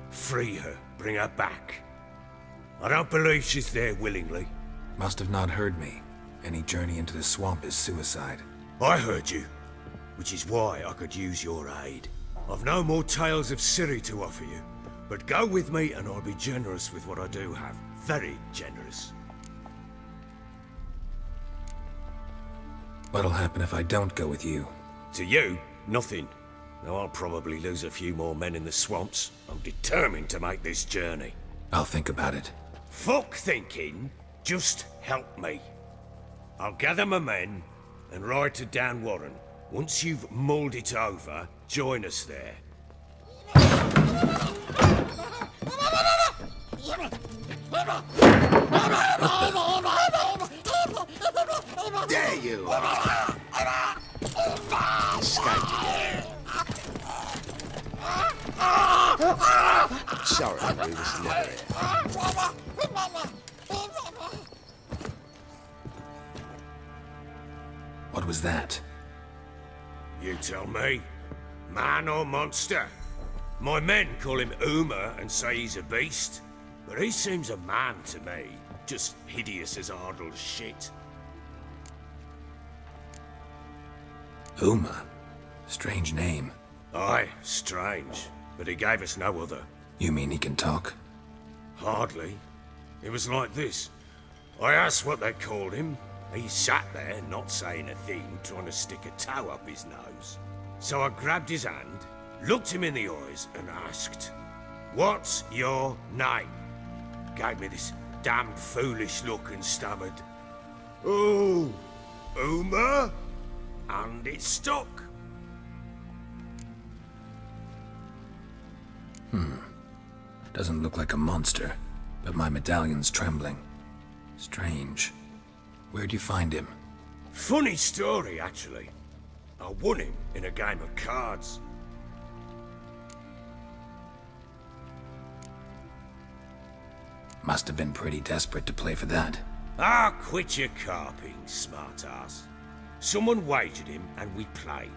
Free her, bring her back. I don't believe she's there willingly. Must have not heard me. Any journey into the swamp is suicide. I heard you, which is why I could use your aid. I've no more tales of Ciri to offer you, but go with me and I'll be generous with what I do have. Very generous. What'll happen if I don't go with you? To you, nothing. Now I'll probably lose a few more men in the swamps. I'm determined to make this journey. I'll think about it. Fuck thinking. Just help me. I'll gather my men and ride to Dan Warren. Once you've mulled it over, join us there. There you are. Sorry, I blew this letter in. What was that? You tell me. Man or monster? My men call him Uma and say he's a beast, but he seems a man to me. Just hideous as Ardle's shit. Uma? Strange name. Aye, strange, but he gave us no other. You mean he can talk? Hardly. It was like this. I asked what they called him. He sat there, not saying a thing, trying to stick a toe up his nose. So I grabbed his hand, looked him in the eyes, and asked, "What's your name?" Gave me this damned foolish look and stammered, "Oh, Uma?" And it stuck. Doesn't look like a monster, but my medallion's trembling. Strange. Where'd you find him? Funny story, actually. I won him in a game of cards. Must have been pretty desperate to play for that. Ah, quit your carping, smartass. Someone wagered him and we played.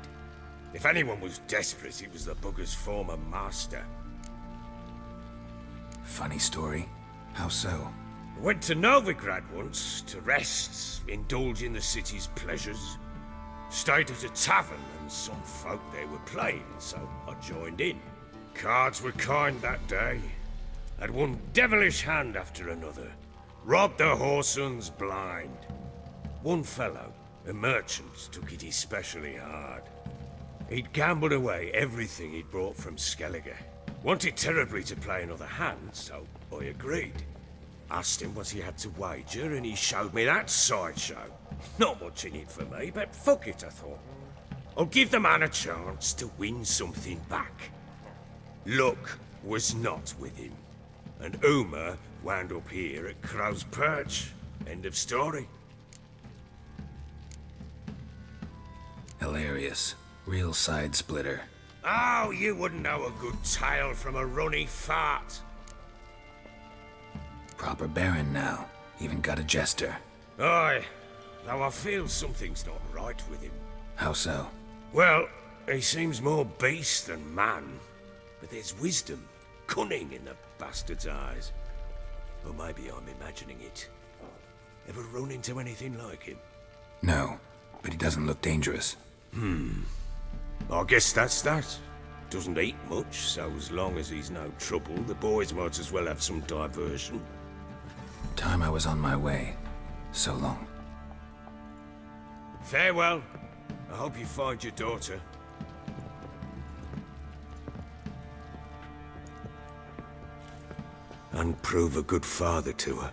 If anyone was desperate, it was the bugger's former master. Funny story. How so? Went to Novigrad once to rest, indulge in the city's pleasures. Stayed at a tavern and some folk there were playing, so I joined in. Cards were kind that day. Had one devilish hand after another. Robbed the whoresun's blind. One fellow, a merchant, took it especially hard. He'd gambled away everything he'd brought from Skellige. Wanted terribly to play another hand, so I agreed. Asked him what he had to wager, and he showed me that sideshow. Not much in it for me, but fuck it, I thought. I'll give the man a chance to win something back. Luck was not with him, and Uma wound up here at Crow's Perch. End of story. Hilarious. Real side splitter. Oh, you wouldn't know a good tale from a runny fart. Proper baron now. Even got a jester. Aye, though I feel something's not right with him. How so? Well, he seems more beast than man. But there's wisdom, cunning in the bastard's eyes. Or maybe I'm imagining it. Ever run into anything like him? No, but he doesn't look dangerous. I guess that's that. Doesn't eat much, so as long as he's no trouble, the boys might as well have some diversion. Time I was on my way. So long. Farewell. I hope you find your daughter. And prove a good father to her.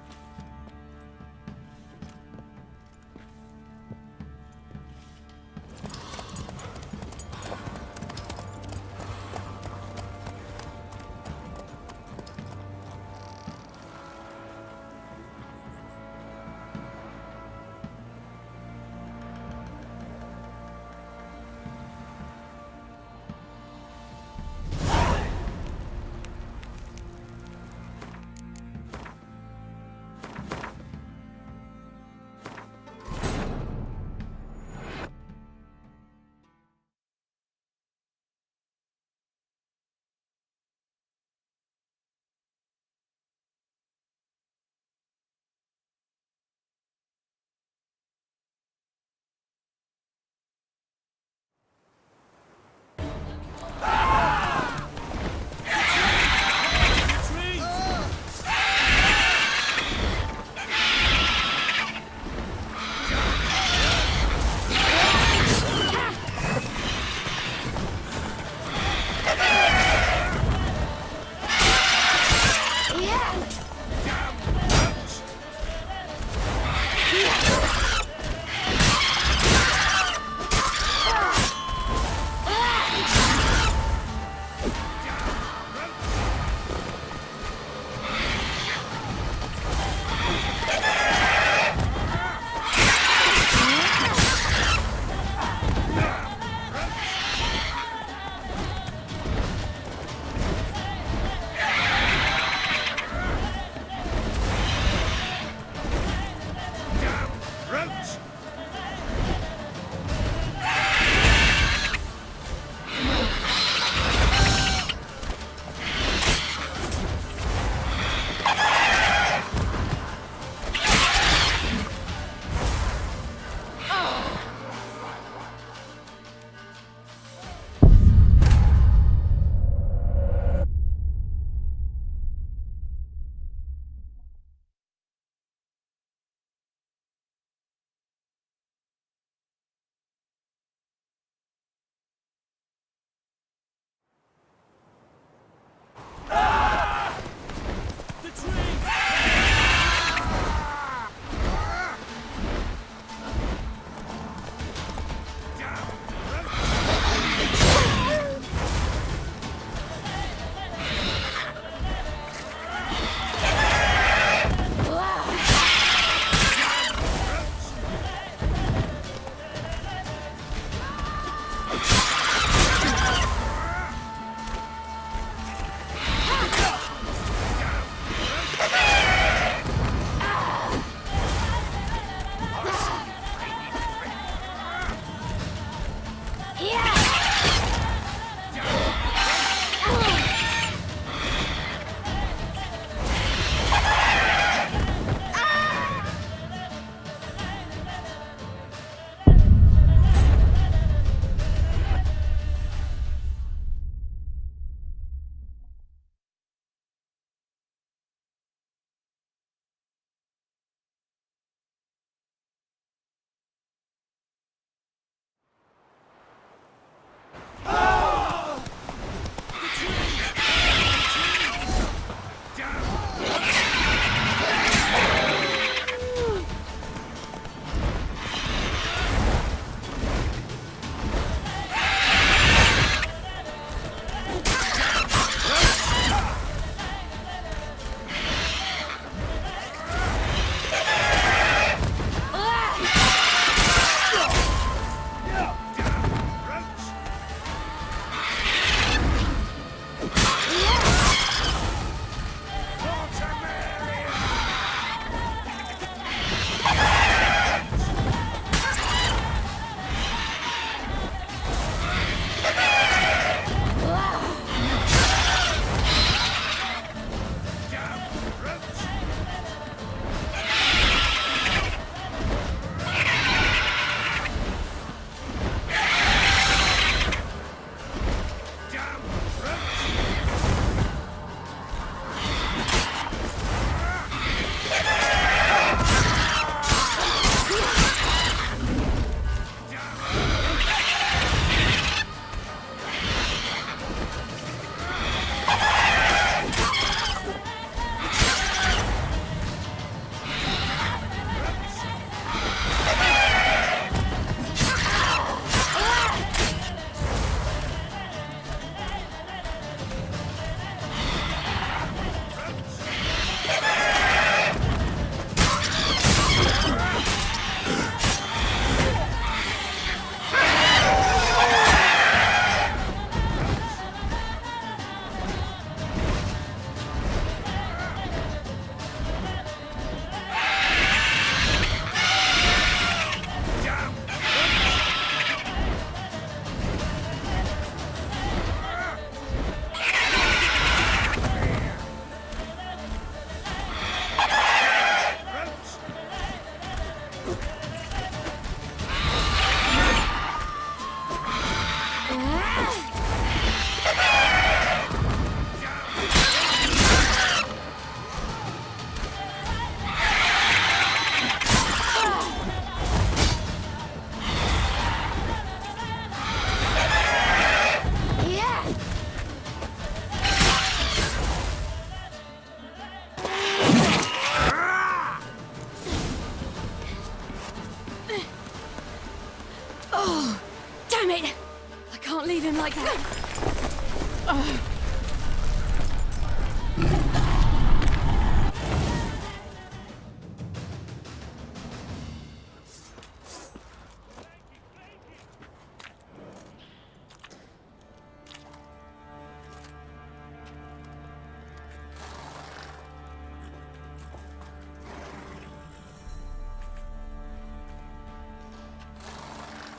like that.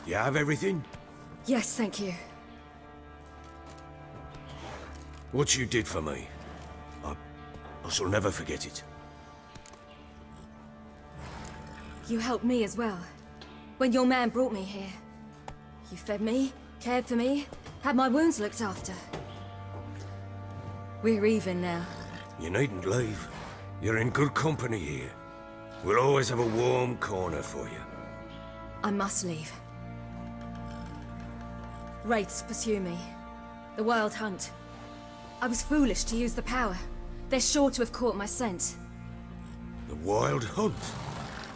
You have everything? Yes, thank you. What you did for me, I shall never forget it. You helped me as well. When your man brought me here. You fed me, cared for me, had my wounds looked after. We're even now. You needn't leave. You're in good company here. We'll always have a warm corner for you. I must leave. Wraiths pursue me. The Wild Hunt. I was foolish to use the power. They're sure to have caught my scent. The Wild Hunt?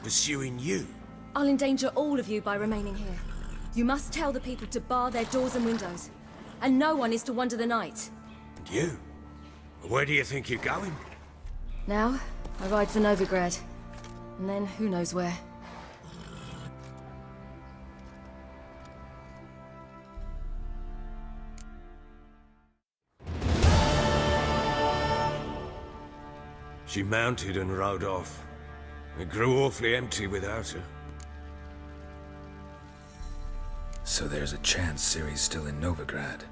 Pursuing you? I'll endanger all of you by remaining here. You must tell the people to bar their doors and windows. And no one is to wander the night. And you? Where do you think you're going? Now, I ride for Novigrad. And then, who knows where. She mounted and rode off. It grew awfully empty without her. So there's a chance Ciri's still in Novigrad.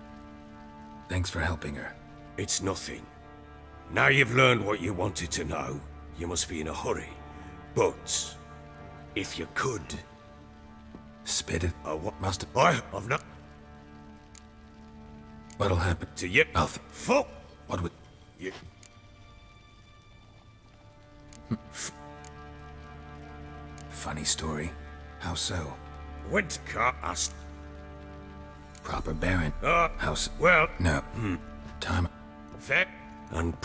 Thanks for helping her. It's nothing. Now you've learned what you wanted to know, you must be in a hurry. But, if you could... Spit it? What? Must I've not... What'll happen? To you... Fuck! What would... You... Funny story. How so? Went to car us. Proper Baron. House. Well... No. Time. Fair. And